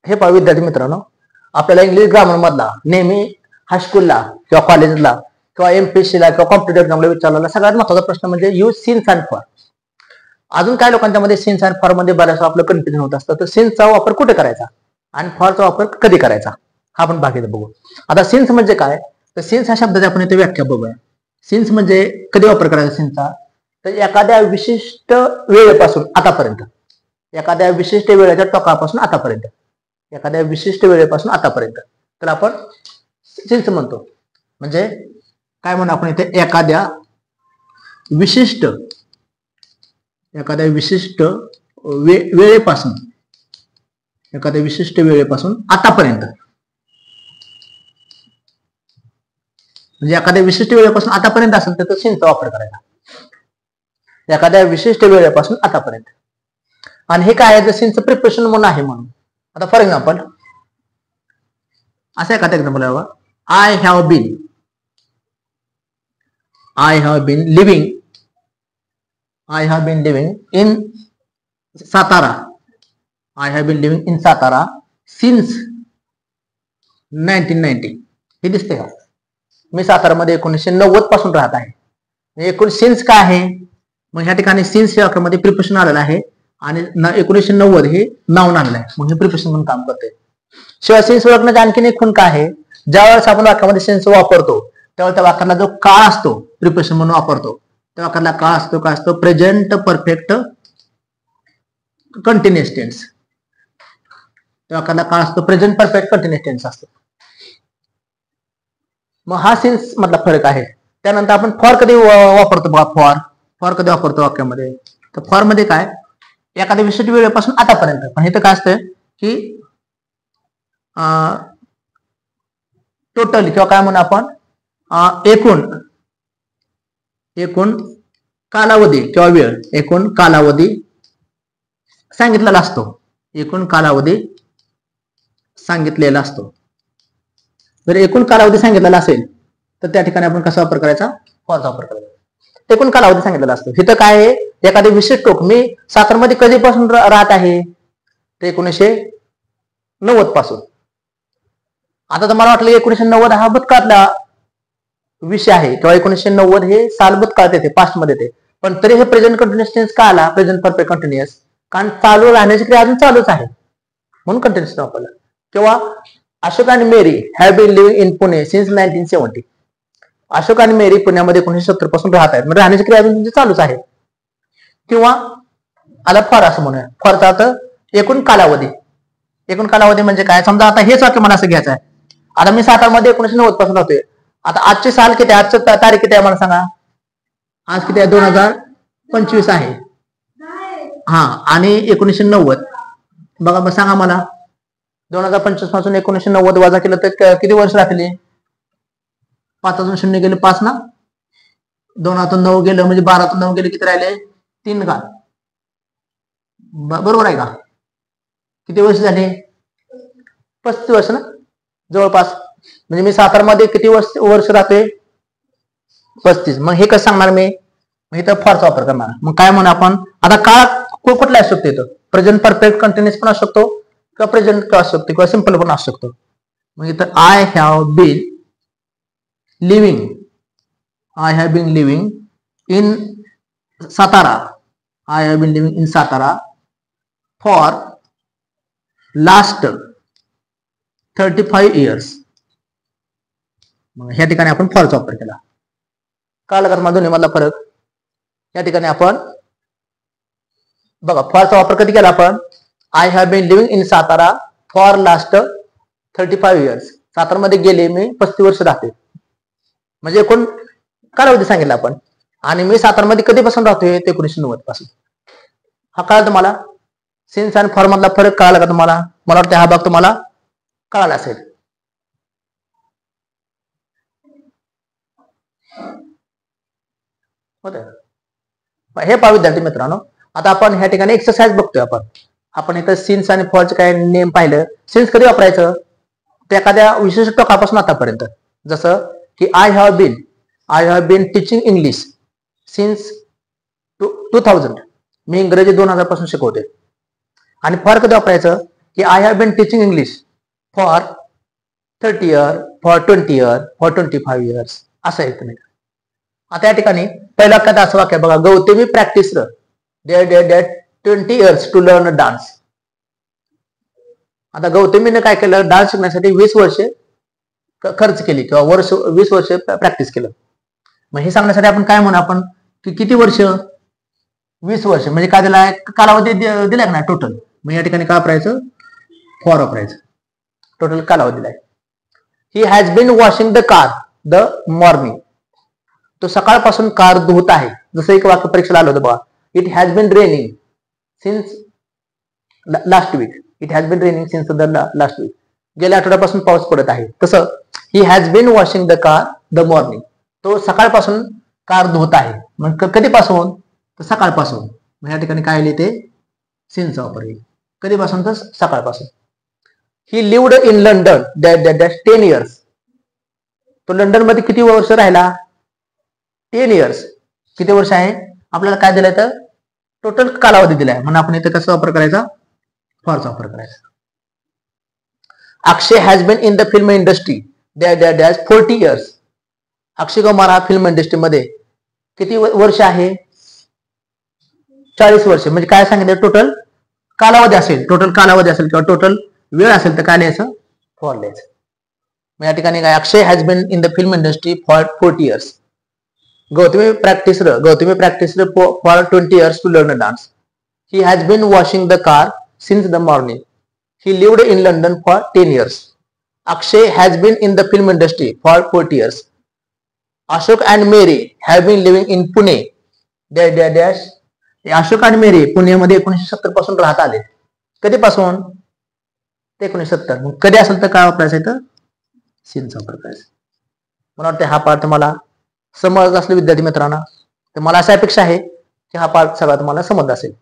हे पहा विद्यार्थी मित्रांनो, आपल्याला इंग्लिश ग्रामर मधला नेहमी हायस्कूलला किंवा कॉलेजला किंवा एमपीएससीला किंवा कॉम्पिटेटिव्ह एक्झामला विचारलेला सगळ्यात महत्त्वाचा प्रश्न म्हणजे यूज सिन्स अँड फॉर. अजून काय लोकांच्या मध्ये सिन्स अँड फॉर मध्ये बऱ्याच आपलं कन्फ्युजन होत असतं. तर सिन्सचा वापर कुठे करायचा आणि फॉरचा वापर कधी करायचा हा आपण बाकीचं बघू. आता सिन्स म्हणजे काय, तर सिन्स ह्या शब्दाची आपण इथे व्याख्या बघूया. सिन्स म्हणजे कधी वापर करायचा सिन्सचा, तर एखाद्या विशिष्ट वेळेपासून आतापर्यंत, एखाद्या विशिष्ट वेळेच्या टोकापासून आतापर्यंत, एखाद्या विशिष्ट वेळेपासून आतापर्यंत तर आपण सिन्स म्हणतो. म्हणजे काय म्हणू आपण इथे, एखाद्या विशिष्ट वेळेपासून, एखाद्या विशिष्ट वेळेपासून आतापर्यंत, म्हणजे एखाद्या विशिष्ट वेळेपासून आतापर्यंत असेल तर सिन्सचा वापर करायचा. एखाद्या विशिष्ट वेळेपासून आतापर्यंत. आणि हे काय आहे, सिन्सचं प्रिपरेशन म्हणून आहे म्हणून. आता फॉर एक्झाम्पल असं एखादा एक्झाम्पल आहे, I have been living in Satara. I have been living in Satara since 1990. हे दिसते का, मी सातारामध्ये 1990 पासून राहत आहे. एकूण सिन्स काय आहे, मग ह्या ठिकाणी सिन्स या वाक्यामध्ये प्रिपरेशन आलेलं आहे आणि 1990 हे नाऊन आलेलं आहे, मग हे प्रिपरेशन म्हणून काम करते. शिवाय सिन्स ओळखण्याचे आणखीन एक खूण काय आहे, ज्या वेळेस आपण वाक्यामध्ये सिन्स वापरतो त्यावेळेस त्या वाक्याला जो काळ असतो प्रिपरेशन म्हणून वापरतो, त्या वाक्याला काळ असतो काय असतो, प्रेझेंट परफेक्ट कंटिन्युअस टेन्स. त्या वाक्याला काळ असतो प्रेझेंट परफेक्ट कंटिन्युअस टेन्स असतो. मग हा सिन्स मधला फरक आहे. त्यानंतर आपण फॉर कधी वापरतो बघा, फॉर कधी वापरतो वाक्यामध्ये, तर फॉर मध्ये काय, एखाद्या विशिष्ट वेळेपासून आतापर्यंत. पण इथं काय असतं की टोटल किंवा काय म्हणू आपण, एकूण कालावधी किंवा वेळ, एकूण कालावधी सांगितलेला असतो, एकूण कालावधी सांगितलेला असतो. जर एकूण कालावधी सांगितलेला असेल तर त्या ठिकाणी आपण कसा वापर करायचा, फॉरचा वापर करायचा. एकूण कालावधी सांगितलेला असतो. इथं काय आहे, एखादी विशिष्ट टोक, मी सातारमध्ये कधीपासून राहत आहे, ते 1990 पासून. आता तर मला वाटलं 1990 हा भूतकाळातला विषय आहे किंवा 1990 हे साल भूतकाळात येते, पास्ट मध्ये येते. पण तरी हे प्रेझेंट कंटिन्युअस टेन्स का आला, प्रेझेंट परफेक्ट कंटिन्युअस, कारण चालू राहण्याची क्रिया अजून चालूच आहे म्हणून कंटिन्युअस वापरला. किंवा अशोक आणि Mary have been living in Pune since 1970. Ashok आणि मेरी पुण्यामध्ये 1970 पासून राहत आहेत, म्हणजे राहण्याची क्रिया अजून चालूच आहे. किंवा आला फॉर असं म्हणूया, फॉरचा अर्थ एकूण कालावधी. एकूण कालावधी म्हणजे काय, समजा आता हेच वाक्य मला असं घ्यायचं आहे, आता मी सातारमध्ये 1990 पासून राहतोय. आता आजचे साल किती, आजचं तारीख किती आहे मला सांगा, आज किती आहे, 2025 आहे. हा, आणि 1990 बघा, मग सांगा मला 2025 पासून 1990 वजा केलं तर किती वर्ष राहतील, 5 अजून 0 गेले 5 ना, 2 आतून 9 गेलं म्हणजे 12 आतून 9 गेले किती राहिले, 3 का, बरोबर आहे का. किती वर्ष झाले, 35 वर्ष ना जवळपास. म्हणजे मी सातारमध्ये किती वर्ष राहतोय, 35. मग हे कसं सांगणार मी, इथं फॉरचा वापर करणार. मग काय म्हणू आपण, आता काळ कुठला असू शकतो, इथं प्रेझेंट परफेक्ट कंटिन्युअस पण असू शकतो किंवा प्रेझेंट असू शकतो किंवा सिंपल पण असू शकतो. मग इथं I have been living in Satara, I have been living in Satara for last 35 years. मग ह्या ठिकाणी आपण फॉरचा वापर केला. कळलं का दोन्ही मधला फरक. या ठिकाणी आपण बघा, फॉरचा वापर कधी केला आपण, I have been living in Satara for last 35 years. सातारमध्ये गेले मी 35 वर्ष राहते, म्हणजे एकूण कालावधी सांगितला आपण. आणि मी सातारमध्ये कधीपासून राहतोय, ते 1990 पासून. हा कळला तुम्हाला, सिन्स आणि फॉर मधला फरक कळाला का तुम्हाला. मला वाटतं हा भाग तुम्हाला कळाला असेल. हे पहा विद्यार्थी मित्रांनो, आता आपण ह्या ठिकाणी एक्सरसाइज बघतोय. आपण इथं सिन्स आणि फॉरचे काय नेम पाहिलं. सिन्स कधी वापरायचं, ते एखाद्या विशिष्ट टोकापासून आतापर्यंत. जसं की I have been teaching English since 2000. मी इंग्रजी 2000 पासून शिकवते. आणि फॉर कधी वापरायचं, की I have been teaching English for 30 year, for 20 year, for 25 years असं येतं नाही. आता या ठिकाणी पहिला वाक्यात असं वाक्य बघा, Gautami practised 20 years to learn dance. आता गौतमीने काय केलं, डान्स शिकण्यासाठी 20 वर्षे खर्च केली किंवा 20 वर्ष प्रॅक्टिस केलं. मग हे सांगण्यासाठी आपण काय म्हणू, आपण की किती वर्ष, 20 वर्ष म्हणजे काय दिलाय, कालावधी दिलाय ना टोटल. मग या ठिकाणी काय वापरायचं, फॉर वापरायचं, टोटल कालावधी दिलाय. He has been washing the car the morning. तो सकाळपासून कार धुत आहे. जसं एक वाक्य परीक्षेला आलं होतं बघा, it has been raining since last week. It has been raining since the last week. गेल्या आठवड्यापासून पाऊस पडत आहे. तसं he has been washing the car the morning. तो सकाळपासून कार धुत आहे. मग कधीपासून, तर सकाळपासून. मग या ठिकाणी काय लिहिते, सिन्सचा वापर येईल. कधीपासून, तर सकाळपासून. ही लिव्ड इन लंडन 10 इयर्स. तो लंडन मध्ये किती वर्ष राहिला, 10 इयर्स. किती वर्ष आहे, आपल्याला काय दिलंय, तर टोटल कालावधी दिलाय. म्हणून आपण इथे कसा वापर करायचा, फॉरचा वापर करायचा. Akshay has been in the film industry 40 years. Akshay Kumar हा फिल्म इंडस्ट्रीमध्ये किती वर्ष आहे, 40 वर्ष. म्हणजे काय सांगितलं, टोटल कालावधी असेल, टोटल कालावधी असेल किंवा टोटल वेळ असेल तर काय लिहायचं, फॉर लिहायचं. मग या ठिकाणी काय, Akshay has been in the film industry for 40 years. Gautami practice for 20 years to learn dance. He has been washing the car since the morning. He lived in London for 10 years. Akshay has been in the film industry for 40 years. Ashok and Mary have been living in Pune dash. Ashok आणि Mary पुण्यामध्ये 1970 पासून राहत आले. कधीपासून, ते 1970. मग कधी असेल तर काय वापरायचं, तर सिन्सचा वापर करायचा. मला वाटतं हा पाठ तुम्हाला समजत असले विद्यार्थी मित्रांना, तर मला अशी अपेक्षा आहे की हा पाठ सगळा तुम्हाला समजला असेल.